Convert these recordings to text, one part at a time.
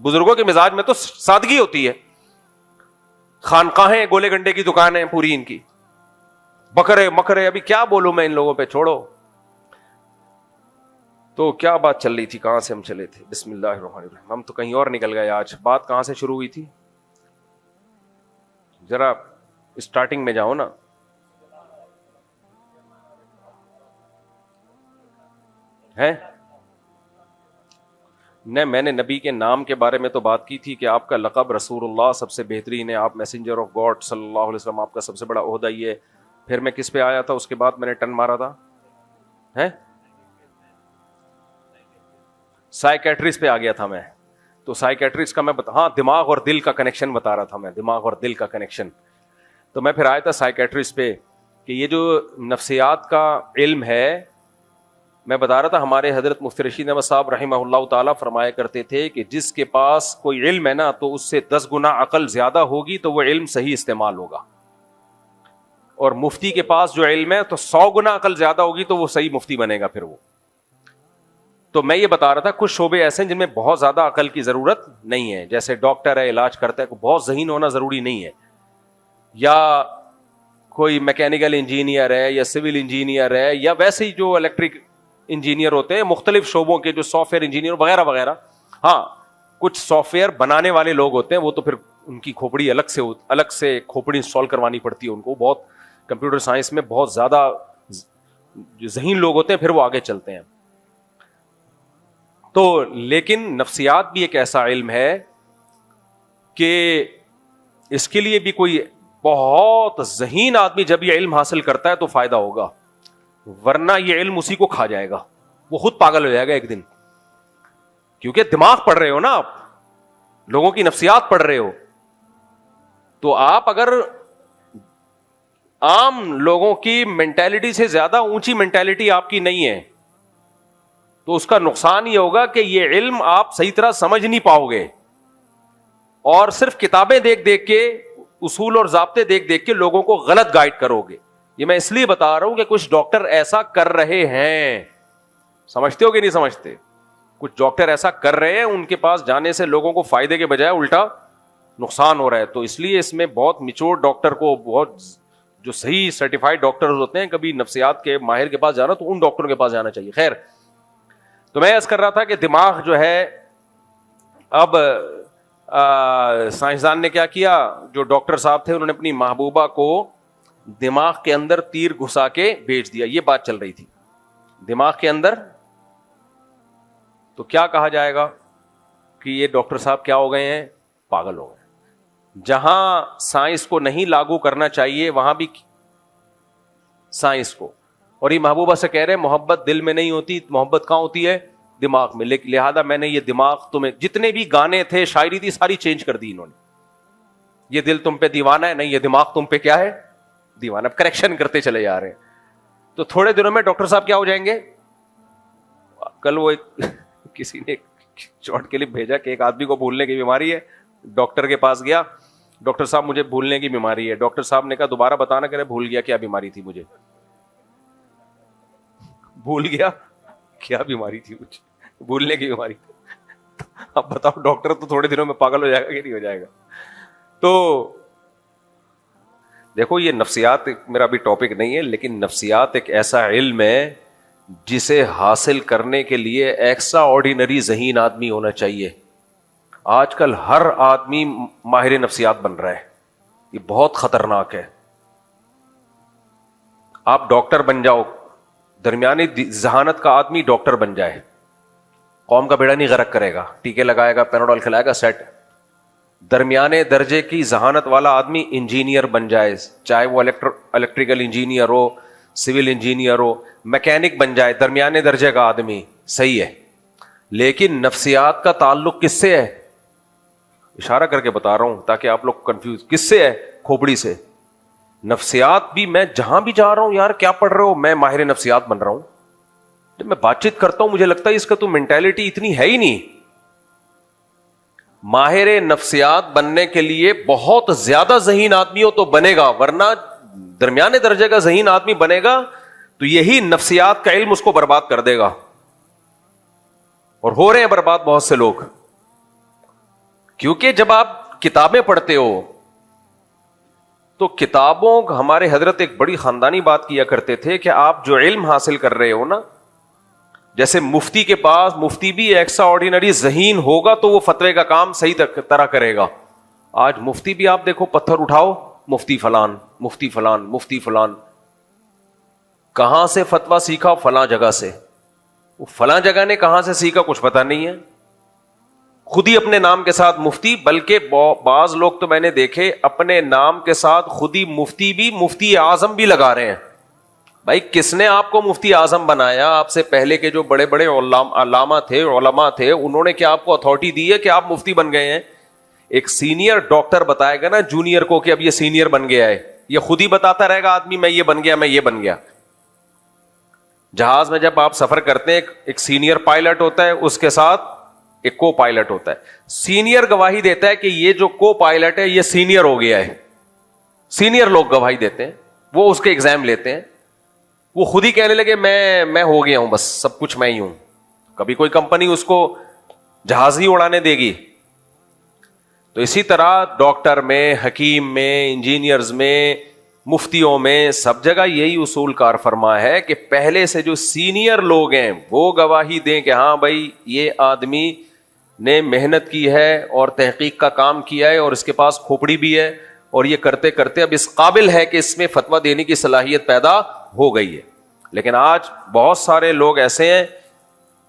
بزرگوں کے مزاج میں تو سادگی ہوتی ہے. خانقاہیں گولے گنڈے کی دکانیں پوری ان کی, بکرے مکرے, ابھی کیا بولوں میں ان لوگوں پہ, چھوڑو. تو کیا بات چل رہی تھی, کہاں سے ہم چلے تھے؟ بسم اللہ الرحمن الرحیم. ہم تو کہیں اور نکل گئے. آج بات کہاں سے شروع ہوئی تھی؟ ذرا اسٹارٹنگ میں جاؤ نا. ہے نہیں, میں نے نبی کے نام کے بارے میں تو بات کی تھی کہ آپ کا لقب رسول اللہ سب سے بہترین ہے, آپ میسنجر آف گاڈ صلی اللہ علیہ وسلم, آپ کا سب سے بڑا عہدہ یہ ہے. پھر میں کس پہ آیا تھا, اس کے بعد میں نے ٹن مارا تھا, ہے سائیکیٹرسٹ پہ آ گیا تھا میں. تو سائیکیٹرسٹ کا میں ہاں دماغ اور دل کا کنیکشن بتا رہا تھا میں, دماغ اور دل کا کنیکشن. تو میں پھر آیا تھا سائیکیٹرسٹ پہ کہ یہ جو نفسیات کا علم ہے, میں بتا رہا تھا ہمارے حضرت مفتی رشید احمد صاحب رحمہ اللہ تعالیٰ فرمایا کرتے تھے کہ جس کے پاس کوئی علم ہے نا تو اس سے 10 گنا عقل زیادہ ہوگی تو وہ علم صحیح استعمال ہوگا, اور مفتی کے پاس جو علم ہے تو 100 گنا عقل زیادہ ہوگی تو وہ صحیح مفتی بنے گا پھر وہ. تو میں یہ بتا رہا تھا کچھ شعبے ایسے ہیں جن میں بہت زیادہ عقل کی ضرورت نہیں ہے, جیسے ڈاکٹر ہے علاج کرتا ہے, بہت ذہین ہونا ضروری نہیں ہے, یا کوئی میکینیکل انجینئر ہے یا سول انجینئر ہے, یا ویسے ہی جو الیکٹرک انجینئر ہوتے ہیں مختلف شعبوں کے, جو سافٹ ویئر انجینئر وغیرہ وغیرہ. ہاں کچھ سافٹ ویئر بنانے والے لوگ ہوتے ہیں, وہ تو پھر ان کی کھوپڑی الگ سے کھوپڑی انسٹال کروانی پڑتی ہے ان کو, بہت کمپیوٹر سائنس میں بہت زیادہ جو ذہین لوگ ہوتے ہیں پھر وہ آگے چلتے ہیں. تو لیکن نفسیات بھی ایک ایسا علم ہے کہ اس کے لیے بھی کوئی بہت ذہین آدمی جب یہ علم حاصل کرتا ہے تو فائدہ ہوگا, ورنہ یہ علم اسی کو کھا جائے گا, وہ خود پاگل ہو جائے گا ایک دن. کیونکہ دماغ پڑھ رہے ہو نا آپ, لوگوں کی نفسیات پڑھ رہے ہو, تو آپ اگر عام لوگوں کی مینٹالٹی سے زیادہ اونچی مینٹالٹی آپ کی نہیں ہے تو اس کا نقصان یہ ہوگا کہ یہ علم آپ صحیح طرح سمجھ نہیں پاؤ گے, اور صرف کتابیں دیکھ دیکھ کے, اصول اور ضابطے دیکھ دیکھ کے لوگوں کو غلط گائیڈ کرو گے. یہ میں اس لیے بتا رہا ہوں کہ کچھ ڈاکٹر ایسا کر رہے ہیں, سمجھتے ہو کہ نہیں سمجھتے, کچھ ڈاکٹر ایسا کر رہے ہیں, ان کے پاس جانے سے لوگوں کو فائدے کے بجائے الٹا نقصان ہو رہا ہے. تو اس لیے اس میں بہت میچور ڈاکٹر کو, بہت جو صحیح سرٹیفائڈ ڈاکٹر ہوتے ہیں, کبھی نفسیات کے ماہر کے پاس جانا تو ان ڈاکٹروں کے پاس جانا چاہیے. خیر, تو میں عرض کر رہا تھا کہ دماغ جو ہے, اب سائنسدان نے کیا کیا, جو ڈاکٹر صاحب تھے انہوں نے اپنی محبوبہ کو دماغ کے اندر تیر گھسا کے بیچ دیا. یہ بات چل رہی تھی دماغ کے اندر. تو کیا کہا جائے گا کہ یہ ڈاکٹر صاحب کیا ہو گئے ہیں, پاگل ہو گئے. جہاں سائنس کو نہیں لاگو کرنا چاہیے وہاں بھی سائنس کو, اور یہ محبوبہ سے کہہ رہے ہیں محبت دل میں نہیں ہوتی, محبت کہاں ہوتی ہے, دماغ میں. لہذا میں نے یہ دماغ تمہیں, جتنے بھی گانے تھے شاعری تھی ساری چینج کر دی انہوں نے. یہ دل تم پہ دیوانہ ہے, نہیں یہ دماغ تم پہ کیا ہے, دیوانہ. اب کریکشن کرتے چلے جا رہے ہیں. تو تھوڑے دنوں میں ڈاکٹر صاحب کیا ہو جائیں گے. کل وہ کسی نے چوٹ کے لیے بھیجا کہ ایک آدمی کو بھولنے کی بیماری ہے, ڈاکٹر کے پاس گیا, ڈاکٹر صاحب مجھے بھولنے کی بیماری ہے. ڈاکٹر صاحب نے کہا دوبارہ بتانا, کہ بھول گیا کیا بیماری تھی مجھے, بھول گیا کیا بیماری تھی مجھے, بھولنے کی بیماری. اب بتاؤ ڈاکٹر تو تھوڑے دنوں میں پاگل ہو جائے گا کہ نہیں ہو جائے گا. تو دیکھو یہ نفسیات میرا بھی ٹاپک نہیں ہے, لیکن نفسیات ایک ایسا علم ہے جسے حاصل کرنے کے لیے ایکسٹرا آرڈینری ذہین آدمی ہونا چاہیے. آج کل ہر آدمی ماہر نفسیات بن رہا ہے, یہ بہت خطرناک ہے. آپ ڈاکٹر بن جاؤ, درمیانی ذہانت کا آدمی ڈاکٹر بن جائے, قوم کا بیڑا نہیں غرق کرے گا, ٹیکے لگائے گا, پیناڈول کھلائے گا, سیٹ. درمیانے درجے کی ذہانت والا آدمی انجینئر بن جائے, چاہے وہ الیکٹریکل انجینئر ہو, سول انجینئر ہو, میکینک بن جائے, درمیانے درجے کا آدمی صحیح ہے. لیکن نفسیات کا تعلق کس سے ہے, اشارہ کر کے بتا رہا ہوں تاکہ آپ لوگ کنفیوز, کس سے ہے, کھوپڑی سے. نفسیات بھی میں جہاں بھی جا رہا ہوں, یار کیا پڑھ رہے ہو, میں ماہر نفسیات بن رہا ہوں. جب میں بات چیت کرتا ہوں مجھے لگتا ہے اس کا تو مینٹالٹی اتنی ہے ہی نہیں. ماہر نفسیات بننے کے لیے بہت زیادہ ذہین آدمی ہو تو بنے گا, ورنہ درمیانے درجے کا ذہین آدمی بنے گا تو یہی نفسیات کا علم اس کو برباد کر دے گا, اور ہو رہے ہیں برباد بہت سے لوگ. کیونکہ جب آپ کتابیں پڑھتے ہو تو کتابوں ہمارے حضرت ایک بڑی خاندانی بات کیا کرتے تھے کہ آپ جو علم حاصل کر رہے ہو نا، جیسے مفتی کے پاس، مفتی بھی ایکسٹرا آرڈینری ذہین ہوگا تو وہ فتوے کا کام صحیح طرح کرے گا. آج مفتی بھی آپ دیکھو، پتھر اٹھاؤ مفتی فلان، مفتی فلان، مفتی فلان. کہاں سے فتویٰ سیکھا؟ فلاں جگہ سے. فلاں جگہ نے کہاں سے سیکھا کچھ پتا نہیں ہے. خود ہی اپنے نام کے ساتھ مفتی، بلکہ بعض لوگ تو میں نے دیکھے اپنے نام کے ساتھ خود ہی مفتی بھی، مفتی اعظم بھی لگا رہے ہیں. بھائی کس نے آپ کو مفتی اعظم بنایا؟ آپ سے پہلے کے جو بڑے بڑے علامہ تھے، علماء تھے، انہوں نے کیا آپ کو اتھارٹی دی ہے کہ آپ مفتی بن گئے ہیں؟ ایک سینئر ڈاکٹر بتائے گا نا جونیئر کو کہ اب یہ سینئر بن گیا ہے، یہ خود ہی بتاتا رہے گا آدمی میں یہ بن گیا، میں یہ بن گیا. جہاز میں جب آپ سفر کرتے ہیں ایک سینئر پائلٹ ہوتا ہے، اس کے ساتھ ایک کو پائلٹ ہوتا ہے. سینئر گواہی دیتا ہے کہ یہ جو کو پائلٹ ہے یہ سینئر ہو گیا ہے. سینئر لوگ گواہی دیتے ہیں، وہ اس کے ایگزام لیتے ہیں. وہ خود ہی کہنے لگے میں ہو گیا ہوں، بس سب کچھ میں ہی ہوں. کبھی کوئی کمپنی اس کو جہاز ہی اڑانے دے گی؟ تو اسی طرح ڈاکٹر میں، حکیم میں، انجینئرز میں، مفتیوں میں، سب جگہ یہی اصول کار فرما ہے کہ پہلے سے جو سینئر لوگ ہیں وہ گواہی دیں کہ ہاں بھائی یہ آدمی نے محنت کی ہے اور تحقیق کا کام کیا ہے اور اس کے پاس کھوپڑی بھی ہے اور یہ کرتے کرتے اب اس قابل ہے کہ اس میں فتویٰ دینے کی صلاحیت پیدا ہو گئی ہے. لیکن آج بہت سارے لوگ ایسے ہیں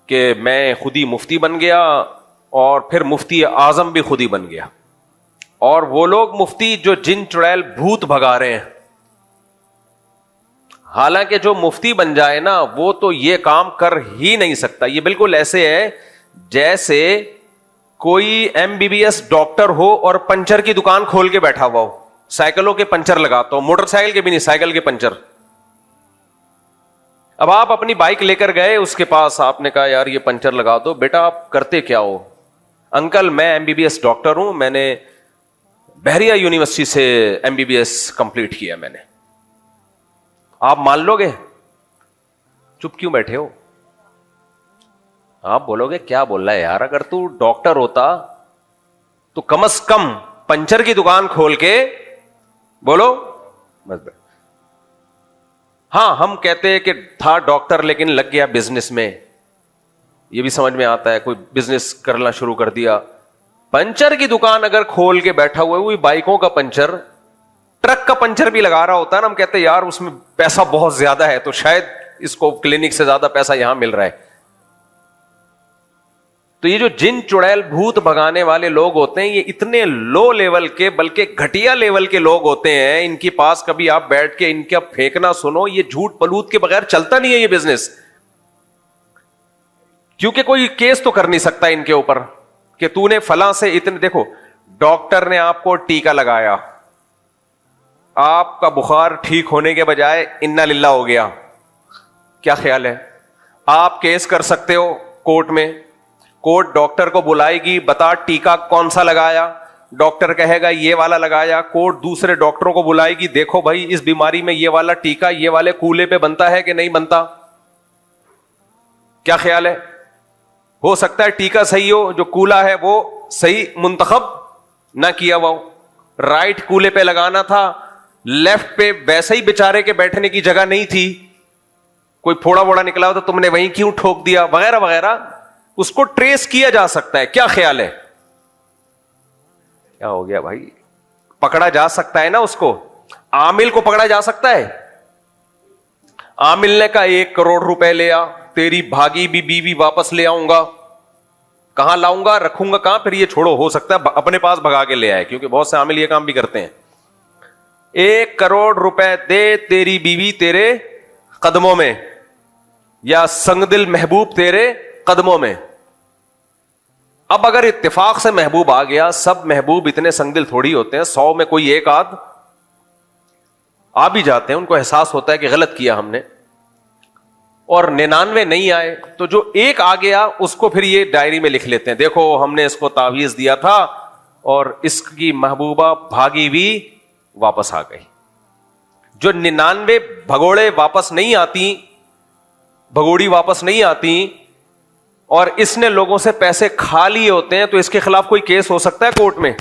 کہ میں خود ہی مفتی بن گیا اور پھر مفتی اعظم بھی خود ہی بن گیا. اور وہ لوگ مفتی جو جن چڑیل بھوت بھگا رہے ہیں. حالانکہ جو مفتی بن جائے نا وہ تو یہ کام کر ہی نہیں سکتا. یہ بالکل ایسے ہے جیسے کوئی M B B S doctor ہو اور پنچر کی دکان کھول کے بیٹھا ہوا ہو، سائیکلوں کے پنچر لگاتا ہو، موٹر سائیکل کے بھی نہیں، سائیکل کے پنچر. اب آپ اپنی بائک لے کر گئے اس کے پاس، آپ نے کہا یار یہ پنچر لگا دو. بیٹا آپ کرتے کیا ہو؟ انکل میں M B B S doctor ہوں، میں نے بحریہ یونیورسٹی سے M B B S complete کیا میں نے. آپ مان لو گے؟ چپ کیوں بیٹھے ہو؟ آپ بولو گے کیا بول رہا ہے یار، اگر تو ڈاکٹر ہوتا تو کم از کم پنچر کی دکان کھول کے بولو. ہاں ہم کہتے ہیں کہ تھا ڈاکٹر لیکن لگ گیا بزنس میں، یہ بھی سمجھ میں آتا ہے، کوئی بزنس کرنا شروع کر دیا. پنچر کی دکان اگر کھول کے بیٹھا ہوا ہے، وہی بائکوں کا پنچر، ٹرک کا پنچر بھی لگا رہا ہوتا ہے نا، ہم کہتے ہیں یار اس میں پیسہ بہت زیادہ ہے تو شاید اس کو کلینک سے زیادہ پیسہ یہاں مل رہا ہے. تو یہ جو جن چڑیل بھوت بھگانے والے لوگ ہوتے ہیں یہ اتنے لو لیول کے بلکہ گھٹیا لیول کے لوگ ہوتے ہیں. ان کے پاس کبھی آپ بیٹھ کے ان کا پھینکنا سنو، یہ جھوٹ پلوت کے بغیر چلتا نہیں ہے یہ بزنس. کیونکہ کوئی کیس تو کر نہیں سکتا ان کے اوپر کہ تو نے فلاں سے اتنے. دیکھو ڈاکٹر نے آپ کو ٹیکا لگایا، آپ کا بخار ٹھیک ہونے کے بجائے انا للہ ہو گیا، کیا خیال ہے؟ آپ کیس کر سکتے ہو کورٹ میں. کورٹ ڈاکٹر کو بلائے گی، بتا ٹیکا کون سا لگایا، ڈاکٹر کہے گا یہ والا لگایا. کورٹ دوسرے ڈاکٹروں کو بلائے گی، دیکھو بھائی اس بیماری میں یہ والا ٹیکا یہ والے کولے پہ بنتا ہے کہ نہیں بنتا، کیا خیال ہے؟ ہو سکتا ہے ٹیکا صحیح ہو، جو کولا ہے وہ صحیح منتخب نہ کیا ہوا ہو. رائٹ کولے پہ لگانا تھا، لیفٹ پہ ویسے ہی بیچارے کے بیٹھنے کی جگہ نہیں تھی، کوئی پھوڑا ووڑا نکلا ہو تو تم نے وہیں کیوں ٹھوک دیا، وغیرہ وغیرہ. اس کو ٹریس کیا جا سکتا ہے. کیا خیال ہے؟ کیا ہو گیا بھائی؟ پکڑا جا سکتا ہے نا اس کو. عامل کو پکڑا جا سکتا ہے. عامل نے کہا 1 کروڑ روپے لے آ، تیری بھاگی بھی بیوی واپس لے آؤں گا. کہاں لاؤں گا، رکھوں گا کہاں؟ پھر یہ چھوڑو، ہو سکتا ہے اپنے پاس بھگا کے لے آئے، کیونکہ بہت سے عامل یہ کام بھی کرتے ہیں. 1 کروڑ روپے دے، تیری بیوی تیرے قدموں میں، یا سنگ دل محبوب تیرے قدموں میں. اب اگر اتفاق سے محبوب آ گیا، سب محبوب اتنے سنگ دل تھوڑی ہوتے ہیں، 100 میں کوئی ایک آدھ آ بھی جاتے ہیں، ان کو احساس ہوتا ہے کہ غلط کیا ہم نے، اور 99 نہیں آئے تو جو ایک آ گیا اس کو پھر یہ ڈائری میں لکھ لیتے ہیں، دیکھو ہم نے اس کو تعویذ دیا تھا اور اس کی محبوبہ بھاگی بھی واپس آ گئی. جو 99 بھگوڑے واپس نہیں آتی، بھگوڑی واپس نہیں آتی، اور اس نے لوگوں سے پیسے کھا لیے ہوتے ہیں, تو اس کے خلاف کوئی کیس ہو سکتا ہے کورٹ میں؟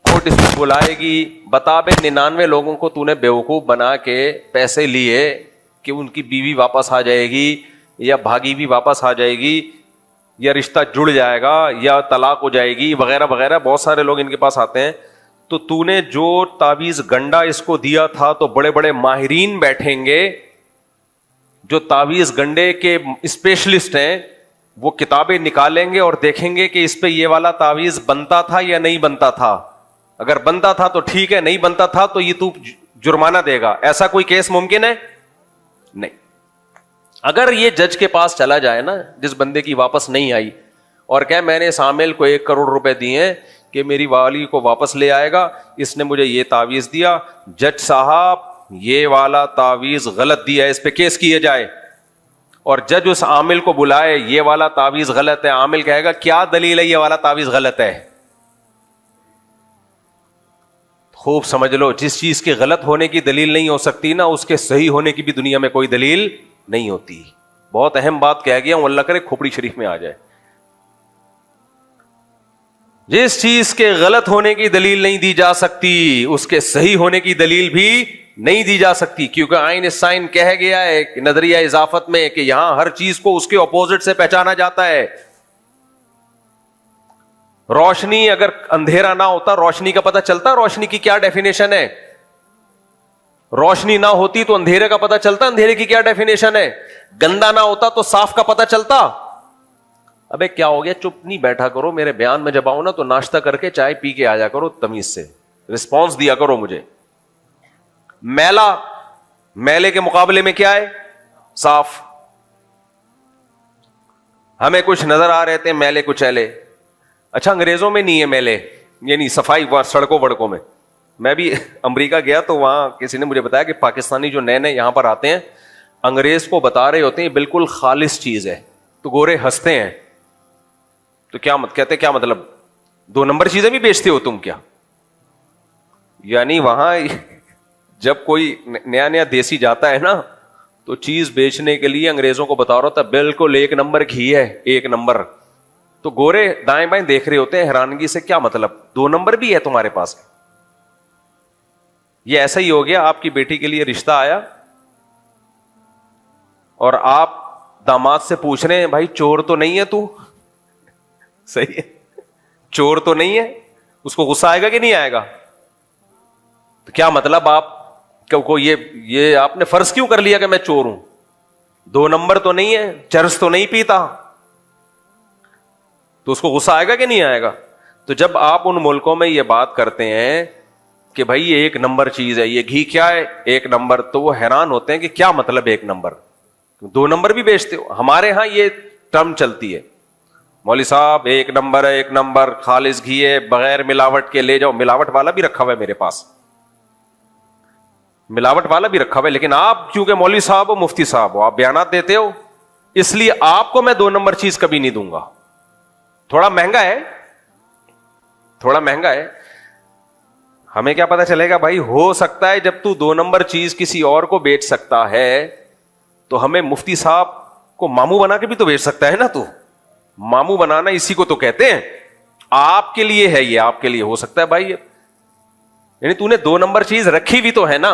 کورٹ اس کو بلائے گی, بتا بے 99 لوگوں کو تو نے بیوقوف بنا کے پیسے لیے کہ ان کی بیوی واپس آ جائے گی یا بھاگی بھی واپس آ جائے گی یا رشتہ جڑ جائے گا یا طلاق ہو جائے گی وغیرہ وغیرہ. بہت سارے لوگ ان کے پاس آتے ہیں. تو نے جو تعویذ گنڈا اس کو دیا تھا, تو بڑے بڑے ماہرین بیٹھیں گے جو تعویذ گنڈے کے اسپیشلسٹ ہیں, وہ کتابیں نکالیں گے اور دیکھیں گے کہ اس پہ یہ والا تعویذ بنتا تھا یا نہیں بنتا تھا. اگر بنتا تھا تو ٹھیک ہے, نہیں بنتا تھا تو یہ تو جرمانہ دے گا. ایسا کوئی کیس ممکن ہے؟ نہیں. اگر یہ جج کے پاس چلا جائے نا, جس بندے کی واپس نہیں آئی, اور کہ میں نے اس عامل کو 1 کروڑ روپے دیے ہیں کہ میری والی کو واپس لے آئے گا, اس نے مجھے یہ تعویذ دیا, جج صاحب یہ والا تعویذ غلط دیا ہے, اس پہ کیس کیے جائے. اور جج اس عامل کو بلائے, یہ والا تعویذ غلط ہے. عامل کہے گا کیا دلیل ہے یہ والا تعویذ غلط ہے؟ خوب سمجھ لو, جس چیز کے غلط ہونے کی دلیل نہیں ہو سکتی نا, اس کے صحیح ہونے کی بھی دنیا میں کوئی دلیل نہیں ہوتی. بہت اہم بات کہہ گیا ہوں, اللہ کرے کھوپڑی شریف میں آ جائے. جس چیز کے غلط ہونے کی دلیل نہیں دی جا سکتی, اس کے صحیح ہونے کی دلیل بھی نہیں دی جا سکتی, کیونکہ آئن سائن کہہ گیا ہے نظریہ اضافت میں کہ یہاں ہر چیز کو اس کے اپوزٹ سے پہچانا جاتا ہے. روشنی, اگر اندھیرا نہ ہوتا روشنی کا پتہ چلتا روشنی کی کیا ڈیفینیشن ہے؟ روشنی نہ ہوتی تو اندھیرے کا پتہ چلتا اندھیرے کی کیا ڈیفینیشن ہے؟ گندا نہ ہوتا تو صاف کا پتہ چلتا. ابے کیا ہو گیا, چپ نہیں بیٹھا کرو, میرے بیان میں جب آؤں نا تو ناشتہ کر کے چائے پی کے آ جا کرو, تمیز سے رسپانس دیا کرو مجھے. میلا, میلے کے مقابلے میں کیا ہے؟ صاف. ہمیں کچھ نظر آ رہے تھے میلے کچیلے. اچھا انگریزوں میں نہیں ہے میلے, یعنی صفائی سڑکوں وڑکوں میں. میں بھی امریکہ گیا تو وہاں کسی نے مجھے بتایا کہ پاکستانی جو نئے نئے یہاں پر آتے ہیں, انگریز کو بتا رہے ہوتے ہیں بالکل خالص چیز ہے, تو گورے ہنستے ہیں. تو کیا کہتے کیا مطلب 2 نمبر چیزیں بھی بیچتے ہو تم کیا؟ یعنی وہاں جب کوئی نیا نیا دیسی جاتا ہے نا, تو چیز بیچنے کے لیے انگریزوں کو بتا رہا ہوتا بالکل 1 نمبر گھی ہے, 1 نمبر. تو گورے دائیں بائیں دیکھ رہے ہوتے ہیں حیرانگی سے, کیا مطلب 2 نمبر بھی ہے تمہارے پاس؟ یہ ایسا ہی ہو گیا, آپ کی بیٹی کے لیے رشتہ آیا اور آپ داماد سے پوچھ رہے ہیں بھائی چور تو نہیں ہے تو؟ صحیح ہے, چور تو نہیں ہے. اس کو غصہ آئے گا کہ نہیں آئے گا؟ تو کیا مطلب آپ کو یہ آپ نے فرض کیوں کر لیا کہ میں چور ہوں؟ 2 نمبر تو نہیں ہے, چرس تو نہیں پیتا, تو اس کو غصہ آئے گا کہ نہیں آئے گا؟ تو جب آپ ان ملکوں میں یہ بات کرتے ہیں کہ بھائی یہ 1 نمبر چیز ہے, یہ گھی کیا ہے 1 نمبر, تو وہ حیران ہوتے ہیں کہ کیا مطلب 1 نمبر, 2 نمبر بھی بیچتے ہو؟ ہمارے ہاں یہ ٹرم چلتی ہے, مولوی صاحب 1 نمبر ہے, 1 نمبر خالص گھی ہے, بغیر ملاوٹ کے لے جاؤ. ملاوٹ والا بھی رکھا ہوا ہے میرے پاس, ملاوٹ والا بھی رکھا ہوا ہے. لیکن آپ کیونکہ مولوی صاحب ہو, مفتی صاحب ہو, آپ بیانات دیتے ہو, اس لیے آپ کو میں 2 نمبر چیز کبھی نہیں دوں گا. تھوڑا مہنگا ہے, تھوڑا مہنگا ہے. ہمیں کیا پتا چلے گا بھائی, ہو سکتا ہے جب تو 2 نمبر چیز کسی اور کو بیچ سکتا ہے تو ہمیں مفتی صاحب کو ماموں بنا کے بھی تو بیچ سکتا ہے نا. تو ماموں بنانا اسی کو تو کہتے ہیں. آپ کے لیے ہے یہ, آپ کے لیے ہو سکتا ہے بھائی, یعنی تو نے 2 نمبر چیز رکھی بھی تو ہے نا,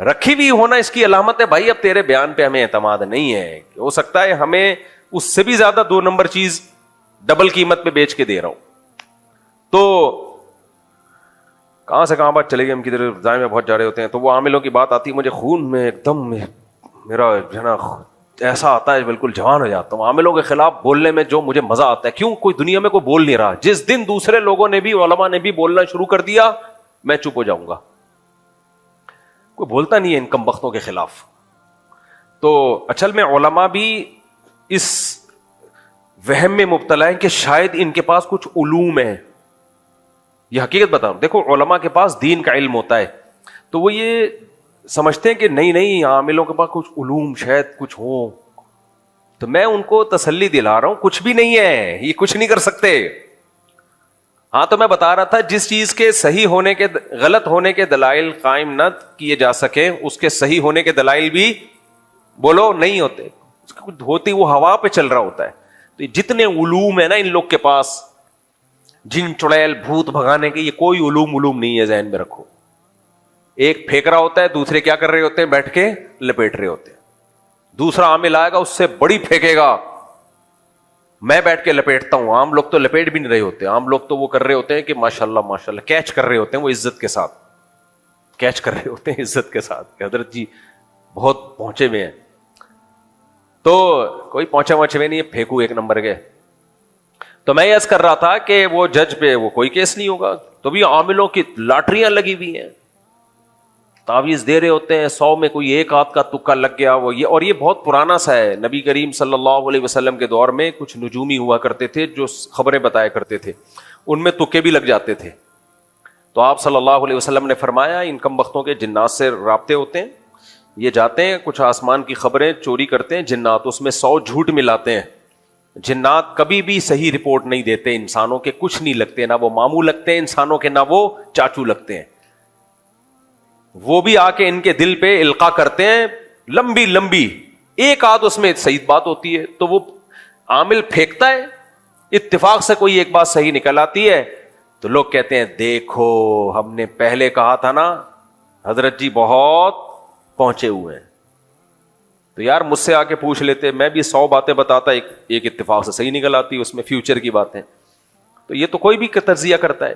رکھی بھی ہونا اس کی علامت ہے بھائی اب تیرے بیان پہ ہمیں اعتماد نہیں ہے. ہو سکتا ہے ہمیں اس سے بھی زیادہ 2 نمبر چیز ڈبل قیمت پہ بیچ کے دے رہا ہوں. تو کہاں سے کہاں بات چلے گی, ہم کی طرف دائیں میں بہت جا رہے ہوتے ہیں. تو وہ عاملوں کی بات آتی ہے, مجھے خون میں ایک دم میرا جو ہے نا ایسا آتا ہے, بالکل جوان ہو جاتا ہوں. عاملوں کے خلاف بولنے میں جو مجھے مزہ آتا ہے, کیوں کوئی دنیا میں کوئی بول نہیں رہا. جس دن دوسرے لوگوں نے بھی, علماء نے بھی بولنا شروع کر دیا, میں چپ ہو جاؤں گا. کوئی بولتا نہیں ہے ان کمبختوں کے خلاف. تو اصل میں علماء بھی اس وہم میں مبتلا ہیں کہ شاید ان کے پاس کچھ علوم ہے. یہ حقیقت بتاؤں, دیکھو علماء کے پاس دین کا علم ہوتا ہے, تو وہ یہ سمجھتے ہیں کہ نہیں عاملوں کے پاس کچھ علوم شاید کچھ ہو. تو میں ان کو تسلی دلا رہا ہوں, کچھ بھی نہیں ہے, یہ کچھ نہیں کر سکتے. ہاں تو میں بتا رہا تھا جس چیز کے صحیح ہونے کے غلط ہونے کے دلائل قائم نہ کیے جا سکے, اس کے صحیح ہونے کے دلائل بھی بولو نہیں ہوتے. اس کی کوئی دھوتی وہ ہوا پہ چل رہا ہوتا ہے. تو جتنے علوم ہیں نا ان لوگ کے پاس, جن چڑیل بھوت بھگانے کے, یہ کوئی علوم نہیں ہے, ذہن میں رکھو. ایک پھینک رہا ہوتا ہے, دوسرے کیا کر رہے ہوتے ہیں, بیٹھ کے لپیٹ رہے ہوتے ہیں. دوسرا عامل آئے گا اس سے بڑی پھینکے گا, میں بیٹھ کے لپیٹتا ہوں. عام لوگ تو لپیٹ بھی نہیں رہے ہوتے, عام لوگ تو وہ کر رہے ہوتے ہیں کہ ماشاءاللہ کیچ کر رہے ہوتے ہیں, وہ عزت کے ساتھ کیچ کر رہے ہوتے ہیں, عزت کے ساتھ کہ حضرت جی بہت پہنچے ہوئے ہیں. تو کوئی پہنچے ہوئے نہیں ہے, پھینکو ایک نمبر کے. تو میں عرض کر رہا تھا کہ وہ جج پہ وہ کوئی کیس نہیں ہوگا, تو بھی عاملوں کی لاٹریاں لگی ہوئی ہیں, تعویذ دے رہے ہوتے ہیں, 100 میں کوئی ایک آدھ کا تکا لگ گیا. وہ یہ, اور یہ بہت پرانا سا ہے. نبی کریم صلی اللہ علیہ وسلم کے دور میں کچھ نجومی ہوا کرتے تھے جو خبریں بتایا کرتے تھے, ان میں تکے بھی لگ جاتے تھے. تو آپ صلی اللہ علیہ وسلم نے فرمایا ان کم بختوں کے جنات سے رابطے ہوتے ہیں, یہ جاتے ہیں کچھ آسمان کی خبریں چوری کرتے ہیں جنات, اس میں 100 جھوٹ ملاتے ہیں. جنات کبھی بھی صحیح رپورٹ نہیں دیتے, انسانوں کے کچھ نہیں لگتے, نہ وہ ماموں لگتے ہیں انسانوں کے, نہ وہ چاچو لگتے ہیں. وہ بھی آ کے ان کے دل پہ القا کرتے ہیں لمبی, ایک آدھ اس میں صحیح بات ہوتی ہے تو وہ عامل پھینکتا ہے, اتفاق سے کوئی ایک بات صحیح نکل آتی ہے, تو لوگ کہتے ہیں دیکھو ہم نے پہلے کہا تھا نا حضرت جی بہت پہنچے ہوئے ہیں. تو یار مجھ سے آ کے پوچھ لیتے, میں بھی 100 باتیں بتاتا, ایک اتفاق سے صحیح نکل آتی, اس میں فیوچر کی باتیں. تو یہ تو کوئی بھی تجزیہ کرتا ہے.